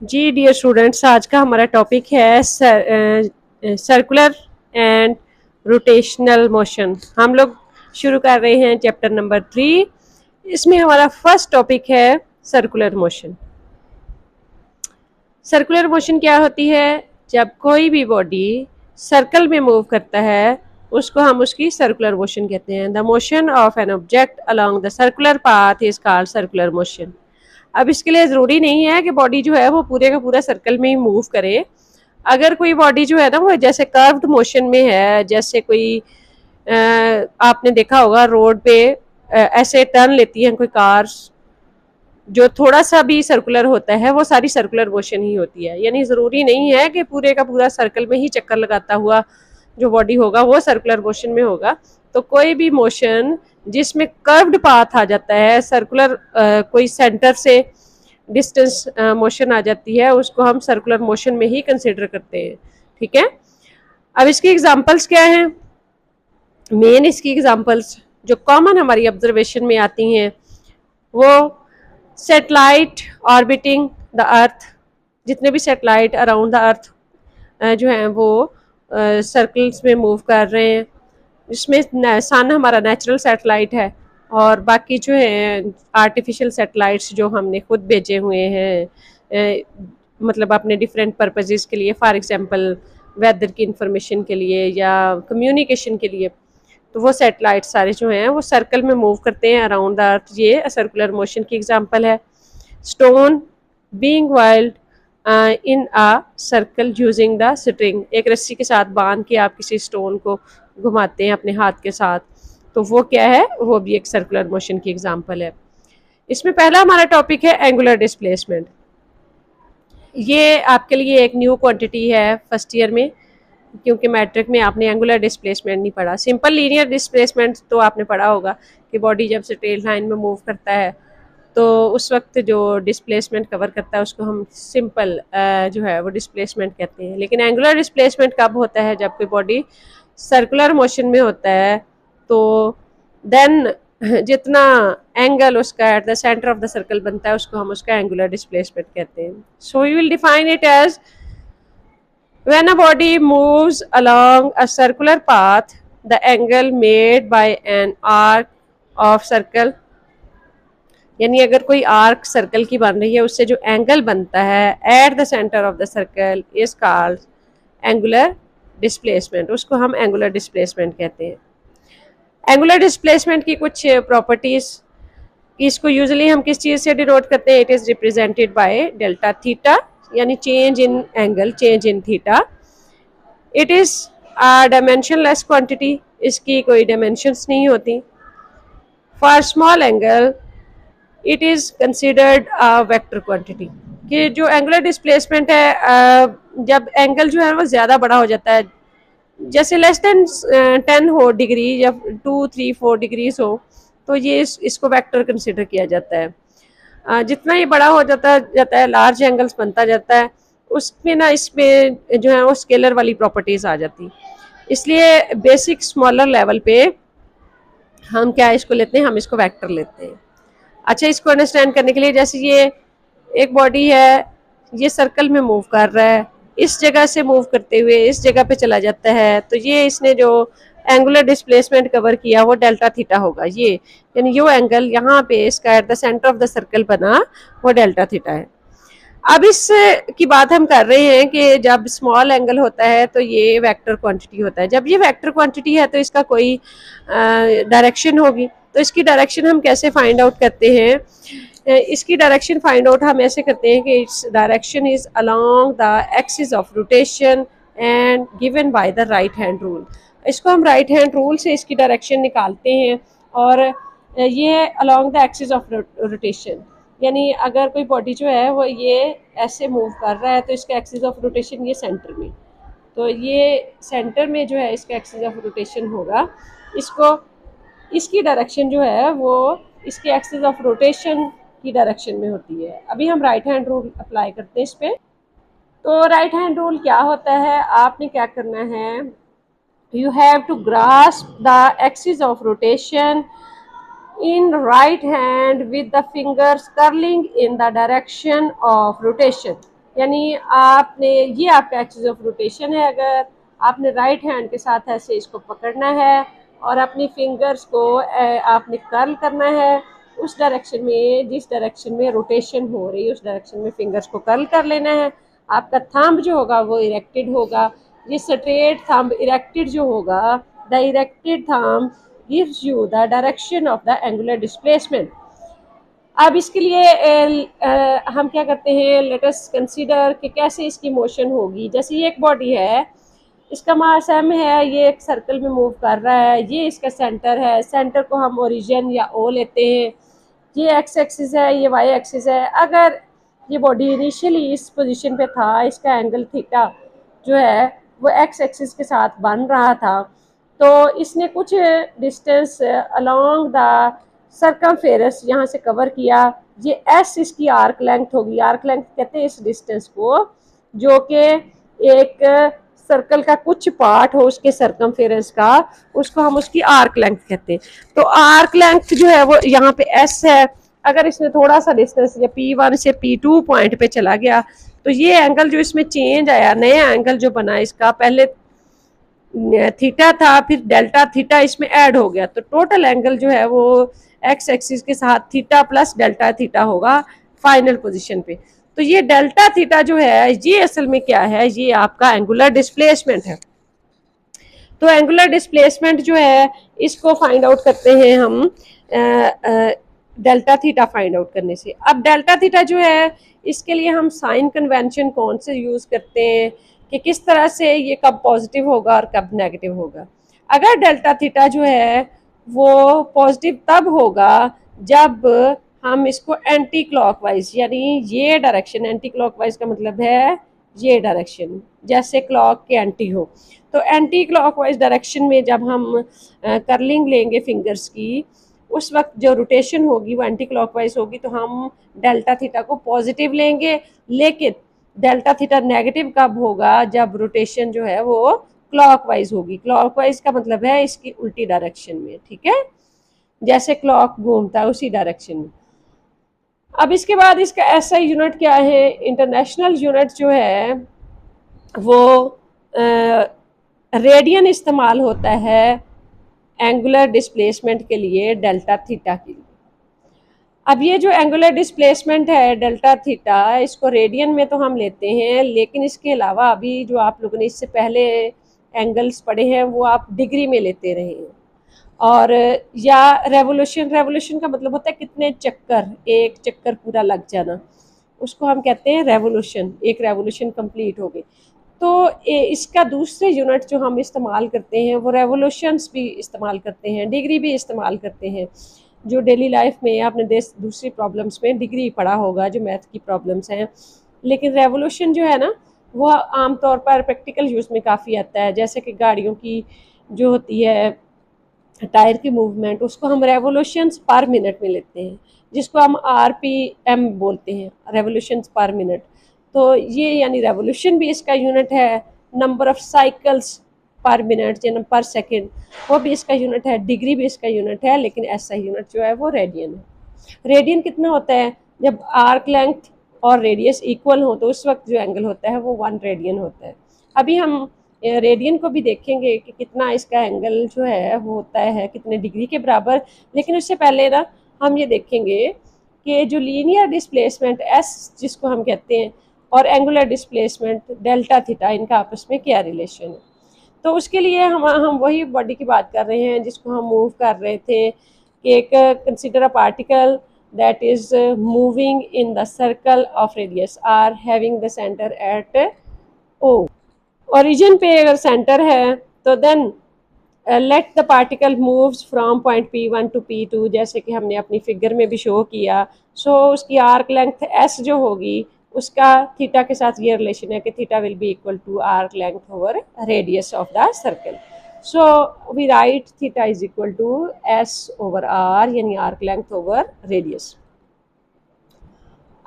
जी dear students, आज का हमारा टॉपिक है सर्कुलर एंड रोटेशनल मोशन। हम लोग शुरू कर रहे हैं चैप्टर नंबर 3। इसमें हमारा फर्स्ट टॉपिक है सर्कुलर मोशन। सर्कुलर मोशन क्या होती है? जब कोई भी बॉडी सर्कल में मूव करता है उसको हम उसकी सर्कुलर मोशन कहते हैं। The motion of an object along the circular path is called circular motion. अब इसके लिए ज़रूरी नहीं है कि बॉडी जो है वो पूरे का पूरा सर्कल में ही मूव करे। अगर कोई बॉडी जो है ना वो जैसे कर्व्ड मोशन में है, जैसे कोई आपने देखा होगा रोड पे ऐसे टर्न लेती हैं कोई कार्स, जो थोड़ा सा भी सर्कुलर होता है वो सारी सर्कुलर मोशन ही होती है। यानी ज़रूरी नहीं है कि पूरे का पूरा सर्कल में ही चक्कर लगाता हुआ जो बॉडी होगा वो सर्कुलर मोशन में होगा। तो कोई भी मोशन जिसमें कर्व्ड पाथ आ जाता है, सर्कुलर कोई सेंटर से डिस्टेंस मोशन आ जाती है, उसको हम सर्कुलर मोशन में ही कंसिडर करते हैं। ठीक है, अब इसकी एग्जांपल्स क्या हैं? मेन इसकी एग्जांपल्स जो कॉमन हमारी ऑब्जर्वेशन में आती हैं वो सैटेलाइट ऑर्बिटिंग द अर्थ। जितने भी सैटेलाइट अराउंड द अर्थ जो हैं वो सर्कल्स में मूव कर रहे हैं। इसमें सन हमारा नेचुरल सैटेलाइट है और बाकी जो है आर्टिफिशियल सैटेलाइट्स जो हमने खुद भेजे हुए हैं, मतलब अपने डिफरेंट पर्पजेज़ के लिए, फॉर एग्जांपल वेदर की इंफॉर्मेशन के लिए या कम्युनिकेशन के लिए। तो वो सैटेलाइट सारे जो हैं वो सर्कल में मूव करते हैं अराउंड द अर्थ। ये सर्कुलर मोशन की एग्जांपल है। Stone being wild in a circle using the string. एक रस्सी के साथ बांध के आप किसी स्टोन को घुमाते हैं अपने हाथ के साथ, तो वो क्या है? वो भी एक सर्कुलर मोशन की एग्जांपल है। इसमें पहला हमारा टॉपिक है एंगुलर डिस्प्लेसमेंट। ये आपके लिए एक न्यू क्वांटिटी है फर्स्ट ईयर में, क्योंकि मैट्रिक में आपने एंगुलर डिस्प्लेसमेंट नहीं पढ़ा। सिंपल लीनियर डिस्प्लेसमेंट तो आपने पढ़ा होगा कि बॉडी जब स्ट्रेट लाइन में मूव करता है तो उस वक्त जो डिस्प्लेसमेंट कवर करता है उसको हम सिंपल जो है वो डिस्प्लेसमेंट कहते हैं। लेकिन एंगुलर डिस्प्लेसमेंट कब होता है? जब कोई बॉडी सर्कुलर मोशन में होता है तो देन जितना एंगल उसका at the centre of the circle बनता है उसको हम उसका एंगुलर डिस्प्लेसमेंट कहते हैं। So we will define it as when a body moves along a circular path, the angle made by an arc of circle, यानी अगर कोई आर्क सर्कल की बन रही है उससे जो एंगल बनता है eight the centre of the circle is called angular displacement. उसको हम एंगुलर डिस्प्लेसमेंट कहते हैं। एंगुलर डिस्प्लेसमेंट की कुछ प्रॉपर्टीज, इसको यूजुअली हम किस चीज़ से डिनोट करते हैं? It is represented by delta theta, यानी change in angle, change in theta. It is a dimensionless quantity, इसकी कोई डायमेंशंस नहीं होती। For small angle it is considered a vector quantity, कि जो एंगुलर डिस्प्लेसमेंट है जब एंगल जो है वो ज़्यादा बड़ा हो जाता है, जैसे लेस देन 10 हो डिग्री या 2, 3, 4 डिग्रीज हो, तो ये इसको वेक्टर कंसिडर किया जाता है। जितना ये बड़ा हो जाता है लार्ज एंगल्स बनता जाता है, उसमें ना इसमें जो है वो स्केलर वाली प्रॉपर्टीज आ जाती। इसलिए बेसिक स्मॉलर लेवल पे हम क्या इसको लेते हैं? हम इसको वेक्टर लेते हैं। अच्छा, इसको अंडरस्टैंड करने के लिए, जैसे ये एक बॉडी है, ये सर्कल में मूव कर रहा है, इस जगह से मूव करते हुए इस जगह पे चला जाता है, तो ये इसने जो एंगुलर डिस्प्लेसमेंट कवर किया वो डेल्टा थीटा होगा। ये यानी यो एंगल यहाँ पे इसका eight the centre of the circle बना वो डेल्टा थीटा है। अब इस की बात हम कर रहे हैं कि जब स्मॉल एंगल होता है तो ये वेक्टर क्वांटिटी होता है। जब ये वेक्टर क्वांटिटी है तो इसका कोई डायरेक्शन होगी, तो इसकी डायरेक्शन हम कैसे फाइंड आउट करते हैं? इसकी डायरेक्शन फाइंड आउट हम ऐसे करते हैं कि its direction is along the axis of rotation and given by the right hand rule. इसको हम राइट हैंड रूल से इसकी डायरेक्शन निकालते हैं और ये along the axis of rotation, यानी अगर कोई बॉडी जो है वो ये ऐसे मूव कर रहा है तो इसका एक्सिस ऑफ रोटेशन ये सेंटर में, तो ये सेंटर में जो है इसका एक्सिस ऑफ रोटेशन होगा। इसको इसकी डायरेक्शन जो है वो इसके एक्सिस ऑफ रोटेशन की डायरेक्शन में होती है। अभी हम राइट हैंड रूल अप्लाई करते हैं इस पर। तो राइट हैंड रूल क्या होता है? आपने क्या करना है? You have to grasp the axis of rotation in right hand with the fingers curling in the direction of rotation. यानी आपने, ये आपका एक्सिस ऑफ रोटेशन है। अगर आपने राइट हैंड के साथ ऐसे इसको पकड़ना है और अपनी फिंगर्स को आपने कर्ल करना है उस डायरेक्शन में, जिस डायरेक्शन में रोटेशन हो रही है उस डायरेक्शन में फिंगर्स को कर्ल कर लेना है। आपका थंब जो होगा वो इरेक्टेड होगा। ये स्ट्रेट थंब इरेक्टेड जो होगा, the erected thumb gives you the direction of the angular displacement. अब इसके लिए हम क्या करते हैं, लेट अस कंसीडर कि कैसे इसकी मोशन होगी। जैसे ये एक बॉडी है, इसका मास m है, ये एक सर्कल में मूव कर रहा है, ये इसका सेंटर है, सेंटर को हम ओरिजिन या ओ लेते हैं। ये एक्स एक्सिस है, ये वाई एक्सिस है। अगर ये बॉडी इनिशियली इस पोजीशन पे था, इसका एंगल थीटा जो है वो एक्स एक्सिस के साथ बन रहा था, तो इसने कुछ डिस्टेंस अलोंग द सरकमफेरेंस यहाँ से कवर किया। ये एस इसकी आर्क लेंथ होगी। आर्क लेंथ कहते हैं इस डिस्टेंस को जो कि एक सर्कल का कुछ पार्ट हो उसके सरकमफेरेंस का, उसको हम उसकी आर्क लेंथ कहते हैं। तो आर्क लेंथ जो है वो यहाँ पे एस है। अगर इसमें थोड़ा सा डिस्टेंस या P1 से P2 पॉइंट पे चला गया तो ये एंगल जो इसमें चेंज आया, नया एंगल जो बना, इसका पहले थीटा था फिर डेल्टा थीटा इसमें ऐड हो गया, तो टोटल एंगल जो है वो एक्स एक्सिस के साथ थीटा प्लस डेल्टा थीटा होगा फाइनल पोजीशन पे। तो ये डेल्टा थीटा जो है ये असल में क्या है, ये आपका एंगुलर डिस्प्लेसमेंट है। तो एंगुलर डिस्प्लेसमेंट जो है इसको फाइंड आउट करते हैं हम डेल्टा थीटा फाइंड आउट करने से। अब डेल्टा थीटा जो है इसके लिए हम साइन कन्वेंशन कौन से यूज करते हैं कि किस तरह से ये कब पॉजिटिव होगा और कब नेगेटिव होगा। अगर डेल्टा थीटा जो है वो पॉजिटिव तब होगा जब हम इसको एंटी क्लॉकवाइज, यानी ये डायरेक्शन, एंटी क्लॉकवाइज का मतलब है ये डायरेक्शन, जैसे क्लॉक के एंटी हो, तो एंटी क्लॉकवाइज डायरेक्शन में जब हम कर्लिंग लेंगे फिंगर्स की, उस वक्त जो रोटेशन होगी वो एंटी क्लॉकवाइज होगी, तो हम डेल्टा थीटा को पॉजिटिव लेंगे। लेकिन डेल्टा थीटा नेगेटिव कब होगा, जब रोटेशन जो है वो क्लॉकवाइज होगी। क्लॉकवाइज का मतलब है इसकी उल्टी डायरेक्शन में, ठीक है, जैसे क्लॉक घूमता है उसी डायरेक्शन में। अब इसके बाद इसका एसआई यूनिट क्या है, इंटरनेशनल यूनिट जो है वो रेडियन इस्तेमाल होता है एंगुलर डिस्प्लेसमेंट के लिए, डेल्टा थीटा के लिए। अब ये जो एंगुलर डिस्प्लेसमेंट है डेल्टा थीटा, इसको रेडियन में तो हम लेते हैं, लेकिन इसके अलावा अभी जो आप लोगों ने इससे पहले एंगल्स पढ़े हैं वो आप डिग्री में लेते रहे हैं। और या रेवोल्यूशन, रेवोल्यूशन का मतलब होता है कितने चक्कर, एक चक्कर पूरा लग जाना, उसको हम कहते हैं रेवोल्यूशन। एक रेवोल्यूशन कंप्लीट हो गई। तो इसका दूसरे यूनिट जो हम इस्तेमाल करते हैं वो रेवोल्यूशंस भी इस्तेमाल करते हैं, डिग्री भी इस्तेमाल करते हैं। जो डेली लाइफ में आपने दूसरी प्रॉब्लम्स में डिग्री पढ़ा होगा जो मैथ की प्रॉब्लम्स हैं, लेकिन रेवोल्यूशन जो है ना वो आमतौर पर प्रैक्टिकल यूज़ में काफ़ी आता है। जैसे कि गाड़ियों की जो होती है टायर की मूवमेंट, उसको हम रेवोल्यूशंस पर मिनट में लेते हैं, जिसको हम RPM बोलते हैं, रेवोल्यूशंस पर मिनट। तो ये यानी रेवोल्यूशन भी इसका यूनिट है, नंबर ऑफ साइकिल्स पर मिनट या पर सेकंड वो भी इसका यूनिट है, डिग्री भी इसका यूनिट है, लेकिन ऐसा यूनिट जो है वो रेडियन है। रेडियन कितना होता है, जब आर्क लेंथ और रेडियस इक्वल हो तो उस वक्त जो एंगल होता है वो 1 रेडियन होता है। अभी हम रेडियन को भी देखेंगे कि कितना इसका एंगल जो है वो होता है कितने डिग्री के बराबर। लेकिन उससे पहले ना हम ये देखेंगे कि जो लीनियर डिस्प्लेसमेंट एस जिसको हम कहते हैं और एंगुलर डिस्प्लेसमेंट डेल्टा थीटा, इनका आपस में क्या रिलेशन है। तो उसके लिए हम वही बॉडी की बात कर रहे हैं जिसको हम मूव कर रहे थे कि एक consider a particle that is moving in the circle of radius R having the centre at O. Origin पे अगर सेंटर है तो then let the particle moves from point P1 to P2, जैसे कि हमने अपनी फिगर में भी शो किया। सो उसकी आर्क लेंथ S जो होगी उसका थीटा के साथ ये रिलेशन है कि theta will be equal to arc length over radius of the circle. So we write theta is equal to S over R, यानी आर्क लेंथ ओवर रेडियस।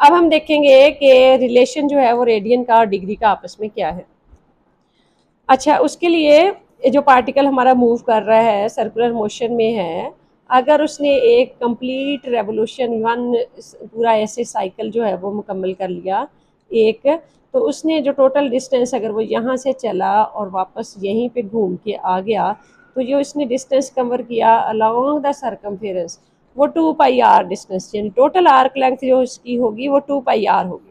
अब हम देखेंगे कि रिलेशन जो है वो रेडियन का और डिग्री का आपस में क्या है। अच्छा, उसके लिए जो पार्टिकल हमारा मूव कर रहा है सर्कुलर मोशन में है, अगर उसने एक कंप्लीट रेवोल्यूशन 1 पूरा ऐसे साइकिल जो है वो मुकम्मल कर लिया एक, तो उसने जो टोटल डिस्टेंस अगर वो यहाँ से चला और वापस यहीं पे घूम के आ गया, तो जो इसने डिस्टेंस कवर किया अलोंग द सर्कमफेरेंस, वो 2πr डिस्टेंस, यानी टोटल आर्क लेंथ जो इसकी होगी वो 2πr होगी।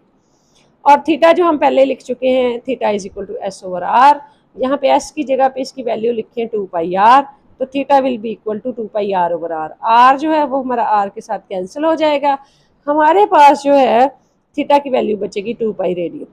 और थीटा जो हम पहले लिख चुके हैं, theta is equal to S over R, यहाँ पे एस की जगह पे इसकी वैल्यू लिखें 2πr, तो theta will be equal to 2πr over R. R जो है वो हमारा आर के साथ कैंसिल हो जाएगा, हमारे पास जो है थीटा की वैल्यू बचेगी 2π रेडियन।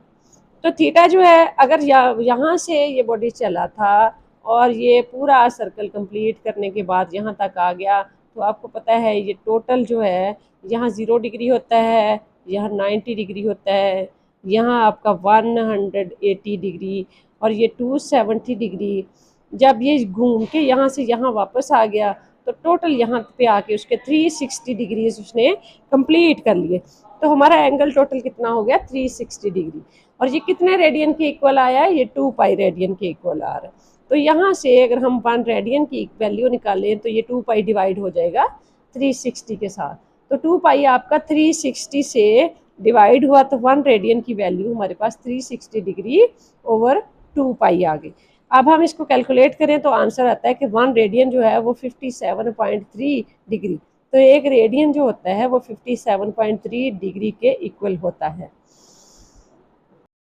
तो थीटा जो है अगर यहाँ से ये बॉडी चला था और ये पूरा सर्कल कंप्लीट करने के बाद यहाँ तक आ गया, तो आपको पता है ये टोटल जो है यहाँ 0 डिग्री होता है, यहाँ 90 डिग्री होता है, यहाँ आपका 180 डिग्री और ये 270 डिग्री। जब ये घूम के यहाँ से यहाँ वापस आ गया तो टोटल यहाँ पे आके उसके 360 डिग्रीज उसने कंप्लीट कर लिए। तो हमारा एंगल टोटल कितना हो गया 360 डिग्री। और ये कितने रेडियन के इक्वल आया है, ये 2π रेडियन के इक्वल आ रहा है। तो यहाँ से अगर हम 1 रेडियन की वैल्यू निकालें तो ये 2π डिवाइड हो जाएगा 360 के साथ। तो 2π आपका 360 से डिवाइड हुआ तो 1 रेडियन की वैल्यू हमारे पास 360 डिग्री ओवर 2π आ गई। अब हम इसको कैलकुलेट करें तो आंसर आता है कि 1 रेडियन जो है वो 57.3 डिग्री। तो एक रेडियन जो होता है वो 57.3 डिग्री के इक्वल होता है।